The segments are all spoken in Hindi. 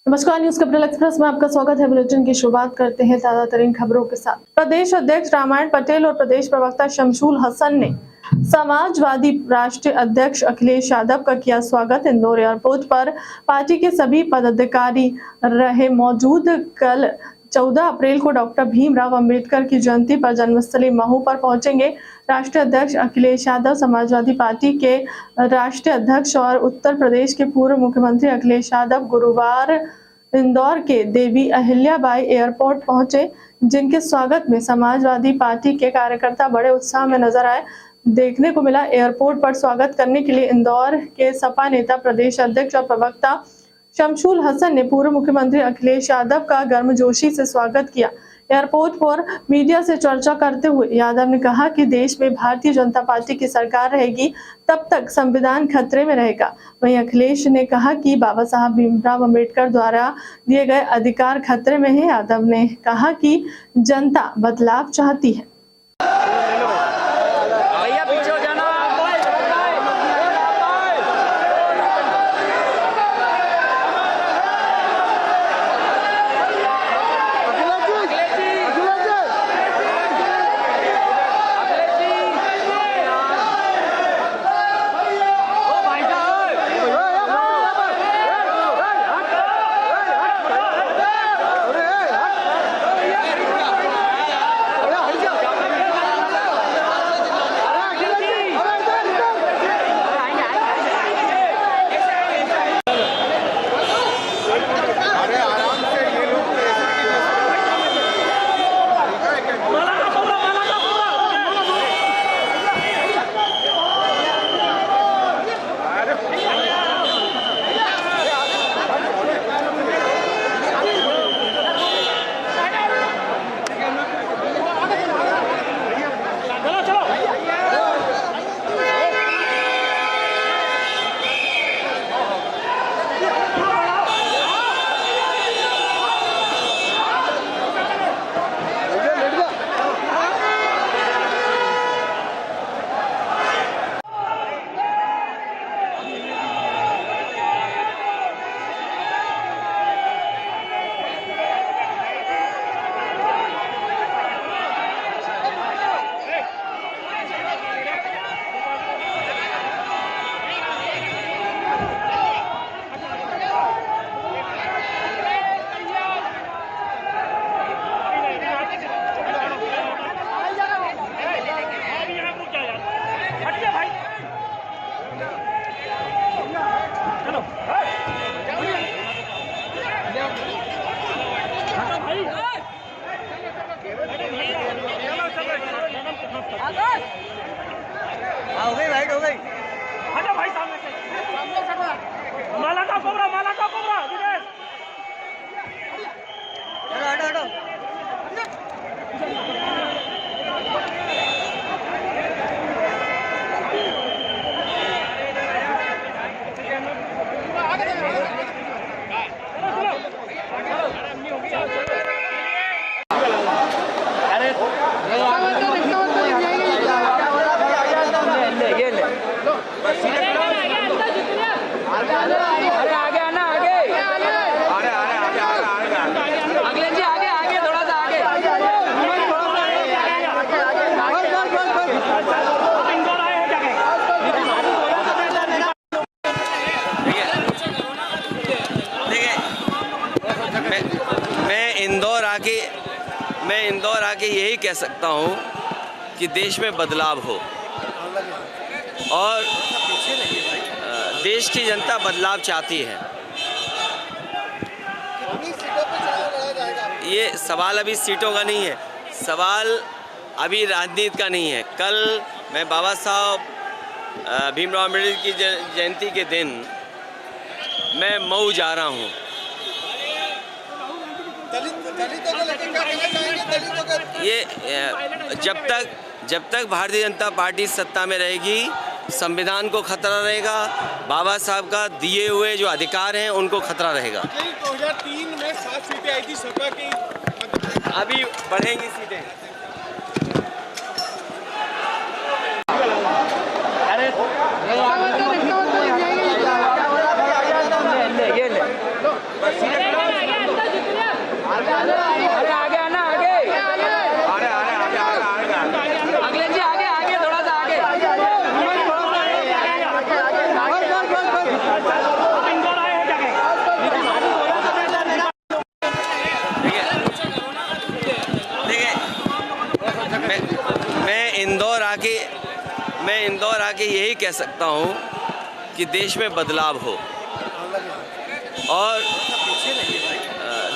नमस्कार, न्यूज कैपिटल एक्सप्रेस में आपका स्वागत है। बुलेटिन की शुरुआत करते हैं ताजा तरीन खबरों के साथ। प्रदेश अध्यक्ष रामायण पटेल और प्रदेश प्रवक्ता शमशुल हसन ने समाजवादी राष्ट्रीय अध्यक्ष अखिलेश यादव का किया स्वागत। इंदौर एयरपोर्ट पर पार्टी के सभी पदाधिकारी रहे मौजूद। कल 14 अप्रैल को डॉक्टर भीमराव अंबेडकर की जयंती पर जन्मस्थली महू पर पहुंचेंगे। राष्ट्रीय अध्यक्ष अखिलेश यादव समाजवादी पार्टी के राष्ट्रीय अध्यक्ष और उत्तर प्रदेश के पूर्व मुख्यमंत्री अखिलेश यादव गुरुवार इंदौर के देवी अहिल्याबाई एयरपोर्ट पहुंचे, जिनके स्वागत में समाजवादी पार्टी के कार्यकर्ता बड़े उत्साह में नजर आए। देखने को मिला एयरपोर्ट पर स्वागत करने के लिए इंदौर के सपा नेता प्रदेश अध्यक्ष और प्रवक्ता शमशुल हसन ने पूर्व मुख्यमंत्री अखिलेश यादव का गर्मजोशी से स्वागत किया। एयरपोर्ट पर मीडिया से चर्चा करते हुए यादव ने कहा कि देश में भारतीय जनता पार्टी की सरकार रहेगी, तब तक संविधान खतरे में रहेगा। वहीं अखिलेश ने कहा कि बाबा साहब भीमराव अंबेडकर द्वारा दिए गए अधिकार खतरे में है। यादव ने कहा कि जनता बदलाव चाहती है। हो गई राइट हो गई। हटो भाई सामने से, माला का कोबरा विदेश। हटो हटो मैं इंदौर आके यही कह सकता हूँ कि देश में बदलाव हो और देश की जनता बदलाव चाहती है। ये सवाल अभी सीटों का नहीं है, सवाल अभी राजनीति का नहीं है। कल मैं बाबा साहब भीमराव अम्बेडकर की जयंती के दिन मैं मऊ जा रहा हूँ। ये जब तक भारतीय जनता पार्टी सत्ता में रहेगी, संविधान को खतरा रहेगा, बाबा साहब का दिए हुए जो अधिकार हैं उनको खतरा रहेगा। 2003 में 7 सीटें आई थी सपा की, अभी बढ़ेंगी सीटें। अरे कह सकता हूँ कि देश में बदलाव हो और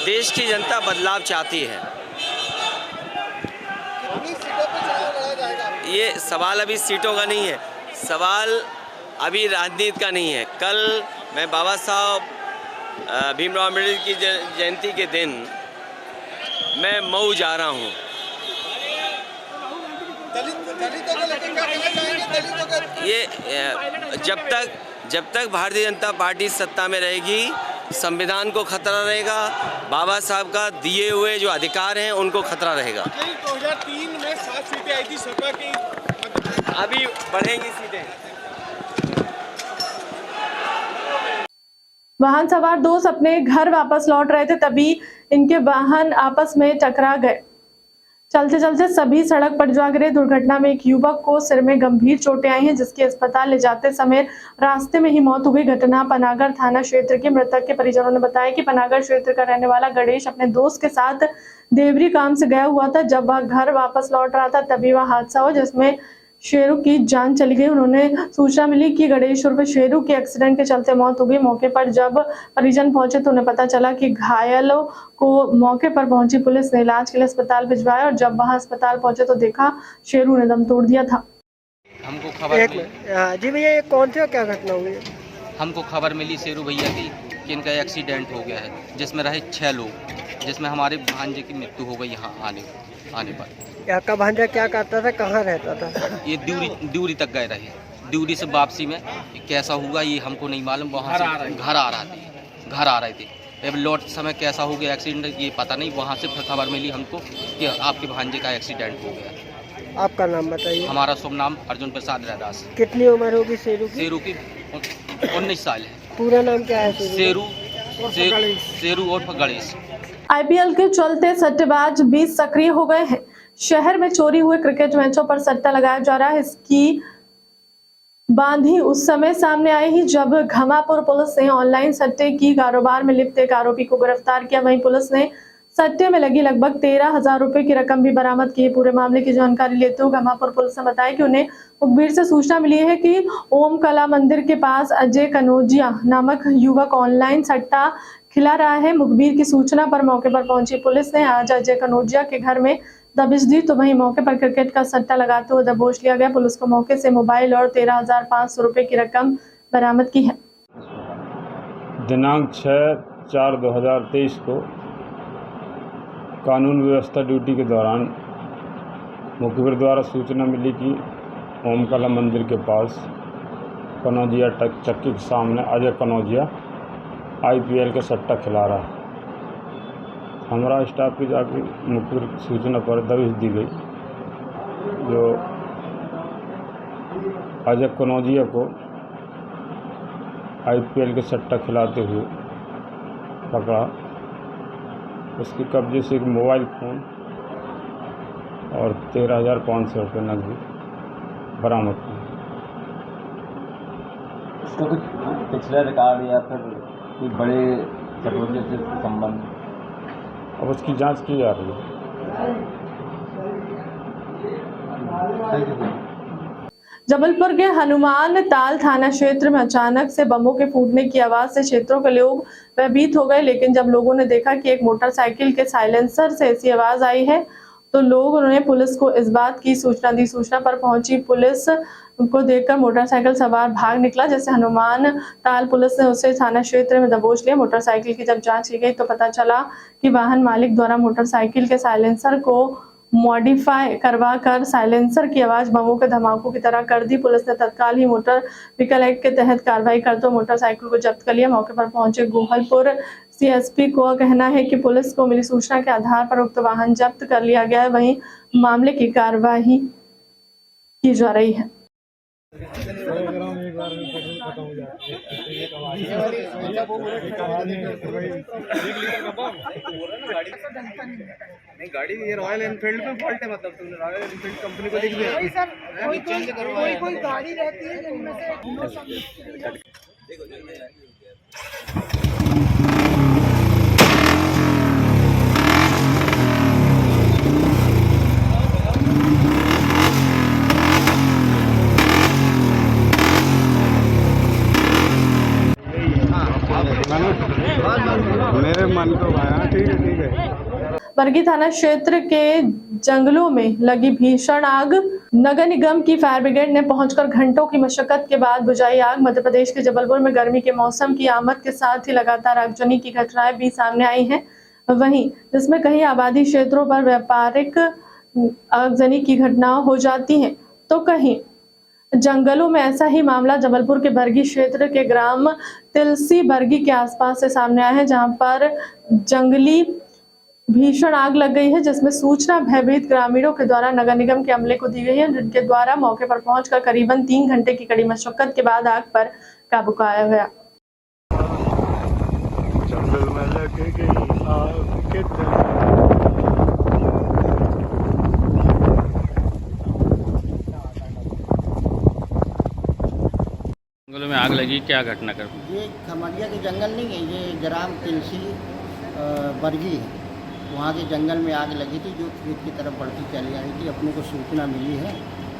देश की जनता बदलाव चाहती है। ये सवाल अभी सीटों का नहीं है, सवाल अभी राजनीति का नहीं है। कल मैं बाबा साहब भीमराव अम्बेडकर की जयंती के दिन मैं मऊ जा रहा हूँ। ये जब तक भारतीय जनता पार्टी सत्ता में रहेगी, संविधान को खतरा रहेगा, बाबा साहब का दिए हुए जो अधिकार हैं उनको खतरा रहेगा। 2003 में 7 सीटें आई थी सपा की, अभी बढ़ेंगी सीटें। वाहन सवार दोस्त अपने घर वापस लौट रहे थे, तभी इनके वाहन आपस में टकरा गए। चलते चलते सभी सड़क पर जा गिरे। दुर्घटना में एक युवक को सिर में गंभीर चोटें आई हैं, जिसकी अस्पताल ले जाते समय रास्ते में ही मौत हो गई। घटना पनागर थाना क्षेत्र के मृतक के परिजनों ने बताया कि पनागर क्षेत्र का रहने वाला गणेश अपने दोस्त के साथ देवरी काम से गया हुआ था। जब वह घर वापस लौट रहा था तभी वह हादसा हुआ, जिसमें शेरू की जान चली गई। उन्होंने सूचना मिली कि गणेश उर्फ शेरू की एक्सीडेंट के चलते मौत हो गई। मौके पर जब परिजन पहुंचे तो उन्हें पता चला कि घायलों को मौके पर पहुंची पुलिस ने इलाज के लिए अस्पताल भिजवाया और जब वहां अस्पताल पहुंचे तो देखा शेरू ने दम तोड़ दिया था। हमको खबर जी भैया, ये कौन सी क्या घटना हुई है? हमको खबर मिली शेरू भैया की कि इनका एक्सीडेंट हो गया है, जिसमें रहे 6 लोग, जिसमें हमारे भांजे की मृत्यु हो गई। यहाँ आने पर आपका भांजा क्या करता था, कहाँ रहता था? ये ड्यूरी तक गए रहे। ड्यूरी से वापसी में कैसा हुआ ये हमको नहीं मालूम। वहाँ से घर आ रहे थे। अब लौट समय कैसा हो गया एक्सीडेंट ये पता नहीं। वहाँ से फिर खबर मिली हमको कि आपके भांजे का एक्सीडेंट हो गया। आपका नाम बताइए। हमारा शुभ नाम अर्जुन प्रसाद रहदास। कितनी उम्र होगी शेरू की? शेरू की 19 साल है। पूरा नाम क्या है? शेरू और गणेश। आईपीएल के चलते सट्टेबाज 20 सक्रिय हो गए हैं। शहर में चोरी हुए क्रिकेट मैचों पर सट्टा लगाया जा रहा है। इसकी बांधी उस समय सामने आई ही जब घमापुर पुलिस ने ऑनलाइन सट्टे की कारोबार में लिप्त एक आरोपी को गिरफ्तार किया। वहीं पुलिस ने सट्टे में लगी लगभग 13,000 रुपए की रकम भी बरामद की। पूरे मामले की जानकारी लेते हुए घमापुर पुलिस ने बताया कि उन्हें मुखबिर से सूचना मिली है कि ओम कला मंदिर के पास अजय कनौजिया नामक युवक ऑनलाइन सट्टा खिला रहा है। मुखबिर की सूचना पर मौके पर पहुंची पुलिस ने आज अजय कनौजिया के घर में दबिश दी तो वहीं मौके पर क्रिकेट का सट्टा लगाते हुए दबोच लिया गया। पुलिस को मौके से मोबाइल और 13,500 रुपए की रकम बरामद की है। दिनांक 6/4/2023 को कानून व्यवस्था ड्यूटी के दौरान मुखबिर द्वारा सूचना मिली कि ओमकला मंदिर के पास कनौजिया चक्की के सामने अजय कनौजिया आईपीएल का सट्टा खिला रहा है। हमारा स्टाफ की जाकर मुखबिर सूचना पर दबिश दी गई, जो अजय कनौजिया को आईपीएल के सट्टा खिलाते हुए पकड़ा। उसके कब्जे से एक मोबाइल फ़ोन और 13,500 रुपये नकदी बरामद की। इसका कुछ पिछला रिकॉर्ड या फिर कोई बड़े चटोरे से संबंध? अब उसकी जांच की जा रही है। जबलपुर के हनुमान ताल थाना क्षेत्र में अचानक से बमों के फूटने की आवाज से क्षेत्रों के लोग भयभीत हो गए, लेकिन जब लोगों ने देखा कि एक मोटरसाइकिल के साइलेंसर से ऐसी आवाज आई है तो लोगों ने पुलिस को इस बात की सूचना दी। सूचना पर पहुंची पुलिस को देखकर मोटरसाइकिल सवार भाग निकला, जैसे हनुमान ताल पुलिस ने उसे थाना क्षेत्र में दबोच लिया। मोटरसाइकिल की जब जांच की गई तो पता चला कि वाहन मालिक द्वारा मोटरसाइकिल के साइलेंसर को मॉडिफाई करवा कर साइलेंसर की आवाज बमों के धमाकों की तरह कर दी। पुलिस ने तत्काल ही मोटर व्हीकल एक्ट के तहत कार्रवाई करते हुए मोटरसाइकिल को जब्त कर लिया। मौके पर पहुंचे गोहलपुर सीएसपी को कहना है कि पुलिस को मिली सूचना के आधार पर उक्त वाहन जब्त कर लिया गया है। वहीं मामले की कार्रवाई की जा रही है। नहीं गाड़ी ये रॉयल एनफील्ड में फॉल्ट है, मतलब तुमने रॉयल एनफील्ड कंपनी को देख लिया? कोई गाड़ी रहती है जिनमें से मेरे मन को भाया। ठीक है। बरगी थाना क्षेत्र के जंगलों में लगी भीषण आग, नगर निगम की फायर ब्रिगेड ने पहुंचकर घंटों की मशक्कत के बाद बुझाई आग। मध्य प्रदेश के जबलपुर में गर्मी के मौसम की आमद के साथ ही लगातार आगजनी की घटनाएं भी सामने आई हैं। वहीं जिसमें कहीं आबादी क्षेत्रों पर व्यापारिक आगजनी की घटनाएं हो जाती हैं, तो कहीं जंगलों में ऐसा ही मामला जबलपुर के बरगी क्षेत्र के ग्राम तिलसी बरगी के आसपास से सामने आया है, जहां पर जंगली भीषण आग लग गई है, जिसमें सूचना भयभीत ग्रामीणों के द्वारा नगर निगम के अमले को दी गई है, जिनके द्वारा मौके पर पहुंचकर करीबन 3 घंटे की कड़ी मशक्कत के बाद आग पर काबू पाया गया। जंगल में लग गई आग के जंगलों में आग लगी, क्या घटना कर? ये खमरिया के जंगल नहीं है, ये ग्राम तिलसी बरगी है। वहाँ के जंगल में आग लगी थी, जो खेत की तरफ बढ़ती चली आ रही थी। अपने को सूचना मिली है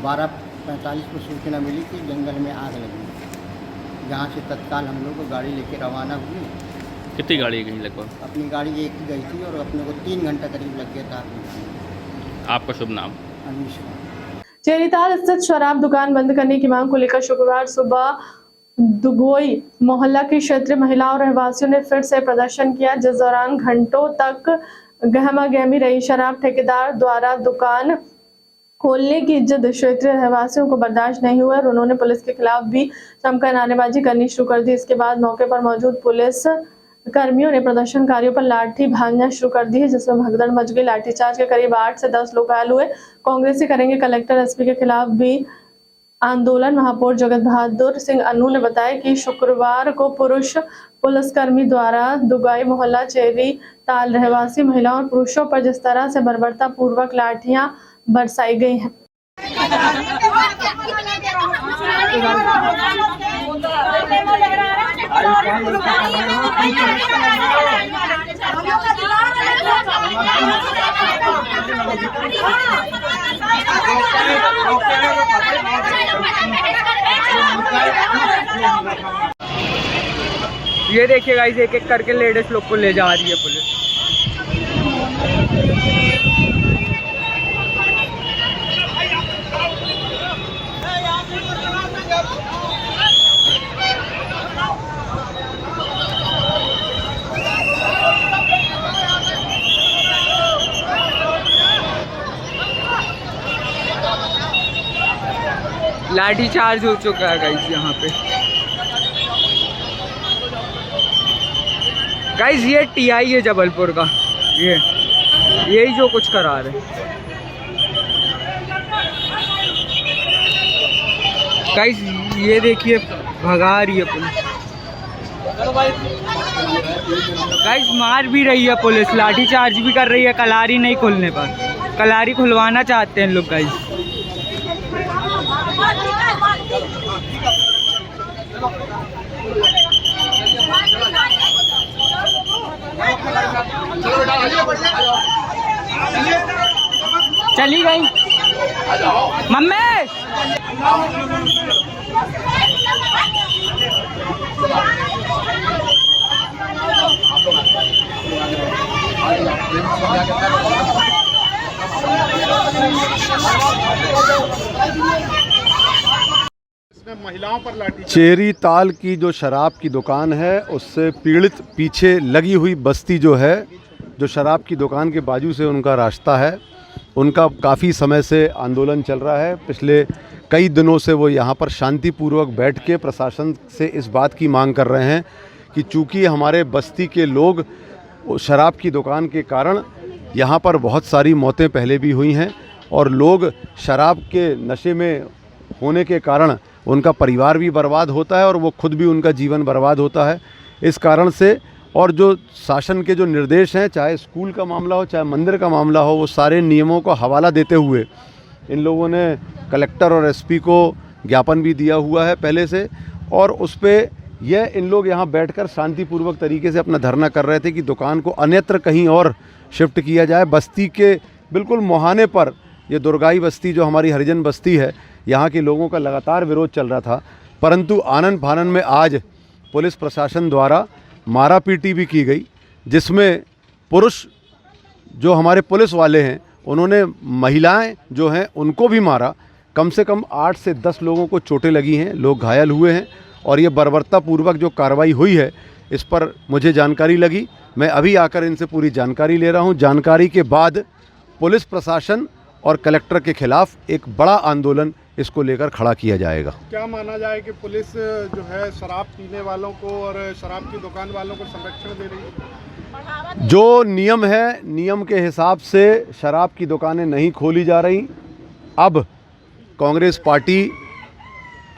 12:45 को सूचना मिली कि जंगल में आग लगी। जहाँ से तत्काल हम लोग को गाड़ी लेके रवाना हुई। कितनी गाड़ी गई लगभग? अपनी गाड़ी एक ही गई थी और अपने को 3 घंटा करीब लग गया था। आपका शुभ नाम? अनीश कुमार। चेरीताल स्थित शराब दुकान बंद करने की मांग को लेकर शुक्रवार सुबह दुगोई मोहल्ला की क्षेत्रीय महिलाओं और रहवासियों ने फिर से प्रदर्शन किया, जिस दौरान घंटों तक गहमा गहमी रही। शराब ठेकेदार द्वारा दुकान खोलने की जिद क्षेत्रीय रहवासियों को बर्दाश्त नहीं हुआ और उन्होंने पुलिस के खिलाफ भी जमकर नारेबाजी करनी शुरू कर दी। इसके बाद मौके पर मौजूद पुलिस कर्मियों ने प्रदर्शनकारियों पर लाठी भांजना शुरू कर दी है, जिसमें भगदड़ मच गई। लाठीचार्ज के करीब 8 से 10 लोग घायल हुए। कांग्रेसी करेंगे कलेक्टर एसपी के खिलाफ भी आंदोलन। महापौर जगत बहादुर सिंह अन्नू ने बताया कि शुक्रवार को पुरुष पुलिसकर्मी द्वारा दुगाई मोहल्ला चेरी ताल रहवासी महिलाओं और पुरुषों पर जिस तरह से बर्बरता पूर्वक लाठियां बरसाई गई हैं। ये देखिए गाइस, एक एक करके लेडीज लोग को ले जा रही है पुलिस। लाठी चार्ज हो चुका है गाइस यहाँ पे। गाइस ये टीआई है जबलपुर का, यही जो कुछ करा रहे। गाइस ये देखिए भगा रही है पुलिस। गाइस मार भी रही है पुलिस, लाठी चार्ज भी कर रही है कलारी नहीं खुलने पर। कलारी खुलवाना चाहते हैं लोग गाइस। चली गई मम्मी। चेरी ताल की जो शराब की दुकान है, उससे पीड़ित पीछे लगी हुई बस्ती जो है, जो शराब की दुकान के बाजू से उनका रास्ता है, उनका काफ़ी समय से आंदोलन चल रहा है। पिछले कई दिनों से वो यहाँ पर शांतिपूर्वक बैठ के प्रशासन से इस बात की मांग कर रहे हैं कि चूँकि हमारे बस्ती के लोग शराब की दुकान के कारण यहाँ पर बहुत सारी मौतें पहले भी हुई हैं और लोग शराब के नशे में होने के कारण उनका परिवार भी बर्बाद होता है और वो खुद भी उनका जीवन बर्बाद होता है। इस कारण से और जो शासन के जो निर्देश हैं, चाहे स्कूल का मामला हो चाहे मंदिर का मामला हो, वो सारे नियमों को हवाला देते हुए इन लोगों ने कलेक्टर और एसपी को ज्ञापन भी दिया हुआ है पहले से, और उस पर यह इन लोग यहाँ बैठकर शांतिपूर्वक तरीके से अपना धरना कर रहे थे कि दुकान को अन्यत्र कहीं और शिफ्ट किया जाए। बस्ती के बिल्कुल मुहाने पर ये दुर्गाई बस्ती जो हमारी हरिजन बस्ती है, यहाँ के लोगों का लगातार विरोध चल रहा था, परंतु आनन फानन में आज पुलिस प्रशासन द्वारा मारा पीटी भी की गई, जिसमें पुरुष जो हमारे पुलिस वाले हैं उन्होंने महिलाएं जो हैं उनको भी मारा। कम से कम 8 से 10 लोगों को चोटें लगी हैं, लोग घायल हुए हैं और ये बर्बरतापूर्वक जो कार्रवाई हुई है इस पर मुझे जानकारी लगी। मैं अभी आकर इनसे पूरी जानकारी ले रहा हूं। जानकारी के बाद पुलिस प्रशासन और कलेक्टर के खिलाफ एक बड़ा आंदोलन इसको लेकर खड़ा किया जाएगा। क्या माना जाए कि पुलिस जो है शराब पीने वालों को और शराब की दुकान वालों को संरक्षण दे रही है? जो नियम है, नियम के हिसाब से शराब की दुकानें नहीं खोली जा रही। अब कांग्रेस पार्टी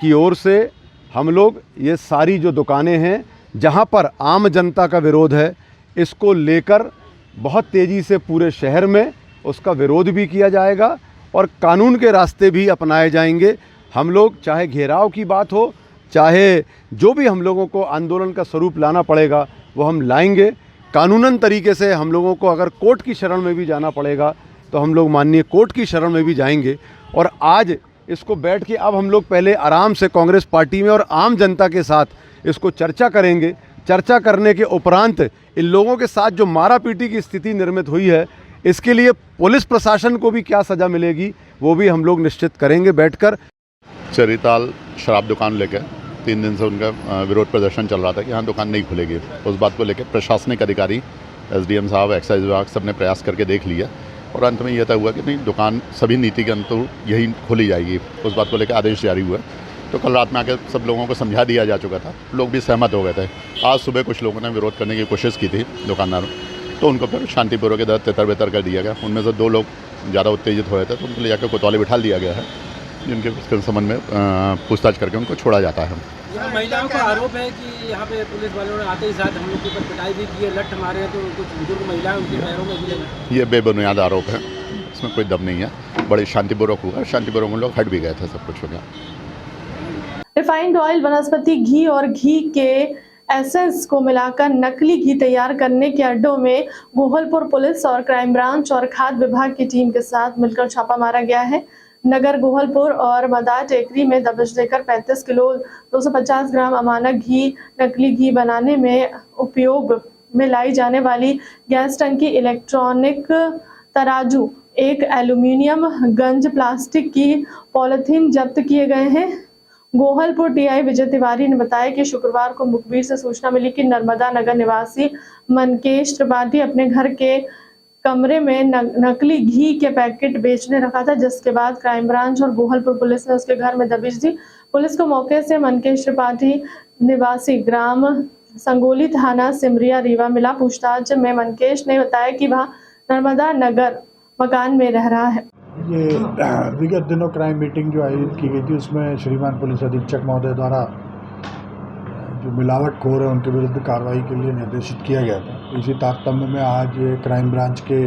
की ओर से हम लोग ये सारी जो दुकानें हैं जहां पर आम जनता का विरोध है, इसको लेकर बहुत तेज़ी से पूरे शहर में उसका विरोध भी किया जाएगा और कानून के रास्ते भी अपनाए जाएंगे। हम लोग चाहे घेराव की बात हो, चाहे जो भी हम लोगों को आंदोलन का स्वरूप लाना पड़ेगा वो हम लाएंगे। कानूनन तरीके से हम लोगों को अगर कोर्ट की शरण में भी जाना पड़ेगा तो हम लोग माननीय कोर्ट की शरण में भी जाएंगे। और आज इसको बैठ के अब हम लोग पहले आराम से कांग्रेस पार्टी में और आम जनता के साथ इसको चर्चा करेंगे। चर्चा करने के उपरांत इन लोगों के साथ जो मारा पीटी की स्थिति निर्मित हुई है, इसके लिए पुलिस प्रशासन को भी क्या सज़ा मिलेगी वो भी हम लोग निश्चित करेंगे बैठकर। चरिताल शराब दुकान लेकर 3 दिन से उनका विरोध प्रदर्शन चल रहा था कि यहाँ दुकान नहीं खुलेगी। उस बात को लेकर प्रशासनिक अधिकारी, एसडीएम साहब, एक्साइज विभाग सब ने प्रयास करके देख लिया और अंत में यह तय हुआ कि नहीं, दुकान सभी नीति के अंतर्गत यही खोली जाएगी। उस बात को लेकर आदेश जारी हुआ। तो कल रात में आकर सब लोगों को समझा दिया जा चुका था, लोग भी सहमत हो गए थे। आज सुबह कुछ लोगों ने विरोध करने की कोशिश की थी दुकानदारों, तो उनको फिर शांतिपूर्वक इधर तितर बितर कर दिया गया। उनमें से 2 लोग ज़्यादा उत्तेजित हो रहे थे तो उनको ले जाकर कोतवाली बिठा दिया गया है, जिनके संबंध में पूछताछ करके उनको छोड़ा जाता है। महिलाओं का आरोप है कि यहाँ पे पुलिस वालों ने आते ही साथ हम लोग के ऊपर पिटाई भी की है, लठ मारे हैं, तो कुछ बुजुर्ग महिलाएं उनके पैरों में गिरे हैं। ये बेबुनियाद आरोप है, इसमें कोई दम नहीं है। बड़ी शांतिपूर्वक हुआ, शांतिपूर्वक लोग हट भी गए थे, सब कुछ हो गया। रिफाइंड ऑयल, वनस्पति घी और घी के एसेंस को मिलाकर नकली घी तैयार करने के अड्डों में गोहलपुर पुलिस और क्राइम ब्रांच और खाद्य विभाग की टीम के साथ मिलकर छापा मारा गया है। नगर गोहलपुर और मदार टेकरी में दबिश देकर 35 किलो 250 ग्राम अमानक घी, नकली घी बनाने में उपयोग में लाई जाने वाली गैस टंकी, इलेक्ट्रॉनिक तराजू, एक एल्यूमिनियम गंज, प्लास्टिक की पॉलिथीन जब्त किए गए हैं। गोहलपुर टीआई विजय तिवारी ने बताया कि शुक्रवार को मुखबिर से सूचना मिली कि नर्मदा नगर निवासी मनकेश त्रिपाठी अपने घर के कमरे में नकली घी के पैकेट बेचने रखा था, जिसके बाद क्राइम ब्रांच और गोहलपुर पुलिस ने उसके घर में दबिश दी। पुलिस को मौके से मनकेश त्रिपाठी निवासी ग्राम संगोली, थाना सिमरिया, रीवा मिला। पूछताछ में मनकेश ने बताया कि वह नर्मदा नगर मकान में रह रहा है। ये विगत दिनों क्राइम मीटिंग जो आयोजित की गई थी, उसमें श्रीमान पुलिस अधीक्षक महोदय द्वारा जो मिलावटखोर है उनके विरुद्ध कार्रवाई के लिए निर्देशित किया गया था। इसी तारतम्य में आज क्राइम ब्रांच के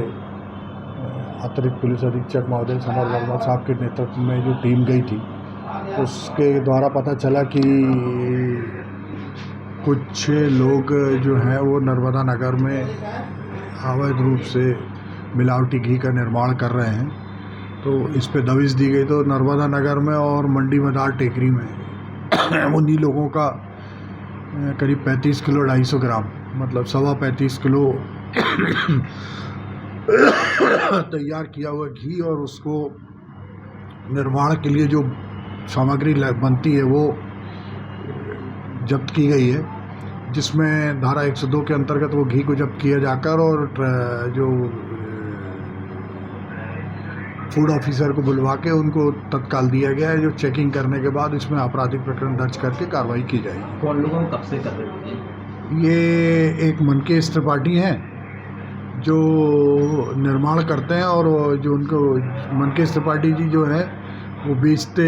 अतिरिक्त पुलिस अधीक्षक महोदय समर वर्मा साहब के नेतृत्व में जो टीम गई थी, उसके द्वारा पता चला कि कुछ लोग जो हैं वो नर्मदा नगर में अवैध रूप से मिलावटी घी का निर्माण कर रहे हैं, तो इस पे दबिश दी गई। तो नर्मदा नगर में और मंडी मदार टेकरी में उन्हीं लोगों का करीब 35 किलो 250 ग्राम, मतलब 35 किलो तैयार किया हुआ घी और उसको निर्माण के लिए जो सामग्री बनती है वो जब्त की गई है, जिसमें धारा 102 के अंतर्गत वो घी को जब्त किया जाकर और जो फूड ऑफिसर को बुलवा के उनको तत्काल दिया गया है, जो चेकिंग करने के बाद इसमें आपराधिक प्रकरण दर्ज करके कार्रवाई की जाएगी। कौन लोगों को कब से कर रहे हैं? ये एक मनकेश त्रिपाठी हैं जो निर्माण करते हैं और जो उनको मनकेश त्रिपाठी जी जो है वो बेचते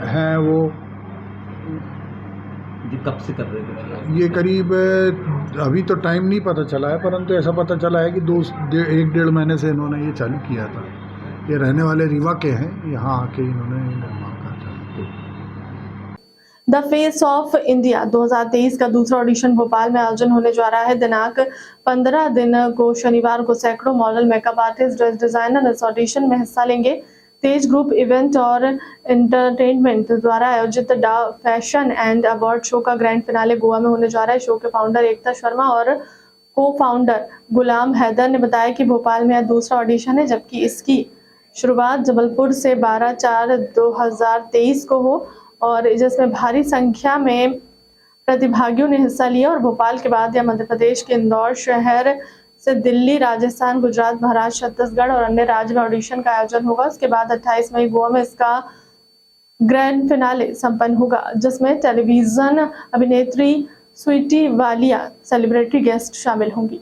हैं। वो कब से कर रहे हैं? ये करीब अभी तो टाइम नहीं पता चला है, परंतु ऐसा पता चला है कि 1-1.5 महीने से इन्होंने ये चालू किया था। ये रहने वाले रीवा के हैं, यहाँ आके इन्होंने निर्माण का चालू किया। द फेस ऑफ इंडिया 2023 का दूसरा ऑडिशन भोपाल में आयोजन होने जा रहा है। दिनांक 15 को शनिवार को सैकड़ों model, makeup artist, dress designer इस ऑडिशन में हिस्सा लेंगे। तेज ग्रुप इवेंट और एंटरटेनमेंट द्वारा आयोजित the fashion and award show का ग्रैंड फिनाले गोवा में होने जा रहा है। शो के फाउंडर एकता शर्मा और को फाउंडर गुलाम हैदर ने बताया कि भोपाल में यह दूसरा ऑडिशन है, जबकि इसकी शुरुआत जबलपुर से 12/4/2023 को हो और जिसमें भारी संख्या में प्रतिभागियों ने हिस्सा लिया। और भोपाल के बाद यह मध्य प्रदेश के इंदौर शहर से दिल्ली, राजस्थान, गुजरात, महाराष्ट्र, छत्तीसगढ़ और अन्य राज्य में ऑडिशन का आयोजन होगा। उसके बाद 28 मई गोवा में इसका ग्रैंड फिनाले संपन्न होगा, जिसमें टेलीविजन अभिनेत्री स्वीटी वालिया सेलिब्रिटी गेस्ट शामिल होंगी।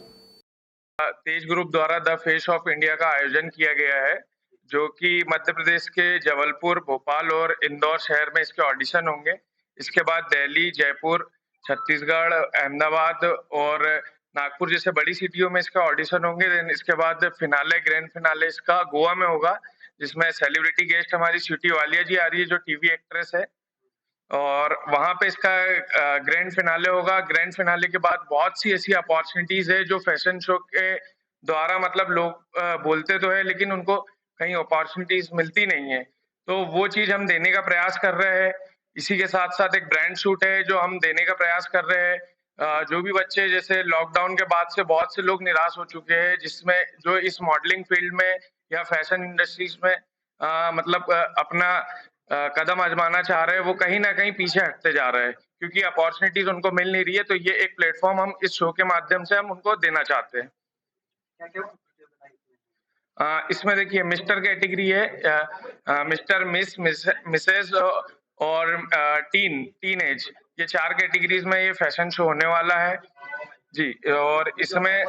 तेज ग्रुप द्वारा द फेस ऑफ इंडिया का आयोजन किया गया है, जो कि मध्य प्रदेश के जबलपुर, भोपाल और इंदौर शहर में इसके ऑडिशन होंगे। इसके बाद दिल्ली, जयपुर, छत्तीसगढ़, अहमदाबाद और नागपुर जैसे बड़ी सिटियों में इसका ऑडिशन होंगे। देन इसके बाद फिनाले, ग्रैंड फिनाले इसका गोवा में होगा, जिसमें सेलिब्रिटी गेस्ट हमारी स्वीटी वालिया जी आ रही है, जो टीवी एक्ट्रेस है, और वहां पे इसका ग्रैंड फिनाले होगा। ग्रैंड फिनाले के बाद बहुत सी ऐसी अपॉर्चुनिटीज है जो फैशन शो के द्वारा, मतलब लोग बोलते तो है लेकिन उनको कहीं अपॉर्चुनिटीज मिलती नहीं है, तो वो चीज हम देने का प्रयास कर रहे हैं। इसी के साथ साथ एक ब्रांड शूट है जो हम देने का प्रयास कर रहे हैं। जो भी बच्चे, जैसे लॉकडाउन के बाद से बहुत से लोग निराश हो चुके हैं, जिसमें जो इस मॉडलिंग फील्ड में या फैशन इंडस्ट्रीज में मतलब अपना कदम आजमाना चाह रहे हैं, वो कहीं ना कहीं पीछे हटते जा रहे हैं क्योंकि अपॉर्चुनिटीज उनको मिल नहीं रही है। तो ये एक प्लेटफॉर्म हम इस शो के माध्यम से हम उनको देना चाहते हैं। इसमें देखिए मिस्टर कैटेगरी है, मिस्टर, मिस, मिसेस और टीन एज, ये 4 कैटेगरीज में ये फैशन शो होने वाला है जी। और इसमें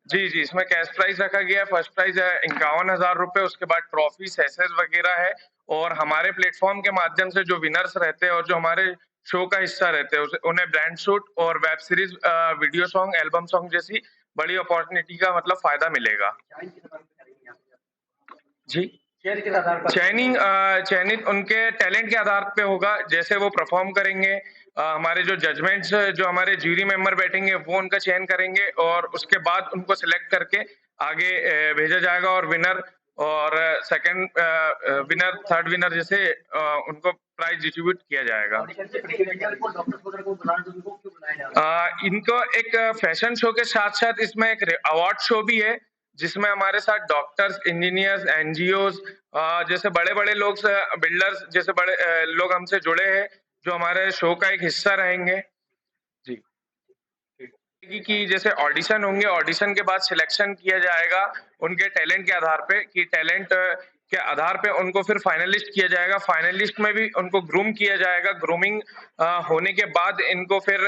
जी इसमें कैश प्राइस रखा गया है। फर्स्ट प्राइज है 51,000 रुपए, उसके बाद ट्रॉफी, सेसेस वगैरह है। और हमारे प्लेटफॉर्म के माध्यम से जो विनर्स रहते हैं और जो हमारे शो का हिस्सा रहते हैं, उन्हें ब्रांड शूट और web series, video song, album song जैसी बड़ी अपॉर्चुनिटी का मतलब फायदा मिलेगा जी। चयनित उनके टैलेंट के आधार पे होगा, जैसे वो परफॉर्म करेंगे। हमारे जो जजमेंट्स, जो हमारे जूरी मेंबर बैठेंगे, वो उनका चयन करेंगे और उसके बाद उनको सिलेक्ट करके आगे भेजा जाएगा। और विनर और सेकंड विनर, थर्ड विनर जैसे उनको प्राइज डिस्ट्रीब्यूट किया जाएगा। इनको एक फैशन शो के साथ साथ इसमें एक अवार्ड शो भी है, जिसमें हमारे साथ डॉक्टर्स, इंजीनियर्स, एनजीओज जैसे बड़े लोग, बिल्डर्स जैसे बड़े लोग हमसे जुड़े हैं, जो हमारे शो का एक हिस्सा रहेंगे जी। कि जैसे ऑडिशन होंगे, ऑडिशन के बाद सिलेक्शन किया जाएगा उनके टैलेंट के आधार पे, कि टैलेंट के आधार पे उनको फिर फाइनलिस्ट किया जाएगा। फाइनलिस्ट में भी उनको ग्रूम किया जाएगा। ग्रूमिंग होने के बाद इनको फिर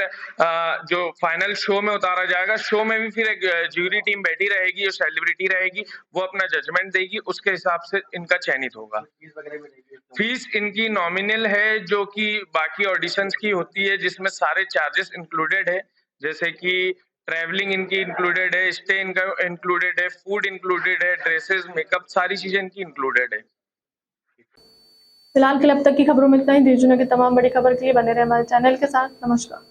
जो फाइनल शो में उतारा जाएगा। शो में भी फिर एक ज्यूरी टीम बैठी रहेगी, जो सेलिब्रिटी रहेगी, वो अपना जजमेंट देगी, उसके हिसाब से इनका चयनित होगा। फीस इनकी नॉमिनल है, जो कि बाकी ऑडिशंस की होती है, जिसमें सारे चार्जेस इंक्लूडेड है, जैसे कि ट्रैवलिंग इनकी इंक्लूडेड है, स्टे इनका इंक्लूडेड है, फूड इंक्लूडेड है, ड्रेसेस, मेकअप, सारी चीजें इनकी इंक्लूडेड है। फिलहाल के लिए अब तक की खबरों में इतना ही। देश दुनिया की तमाम बड़ी खबर के लिए बने रहे हमारे चैनल के साथ। नमस्कार।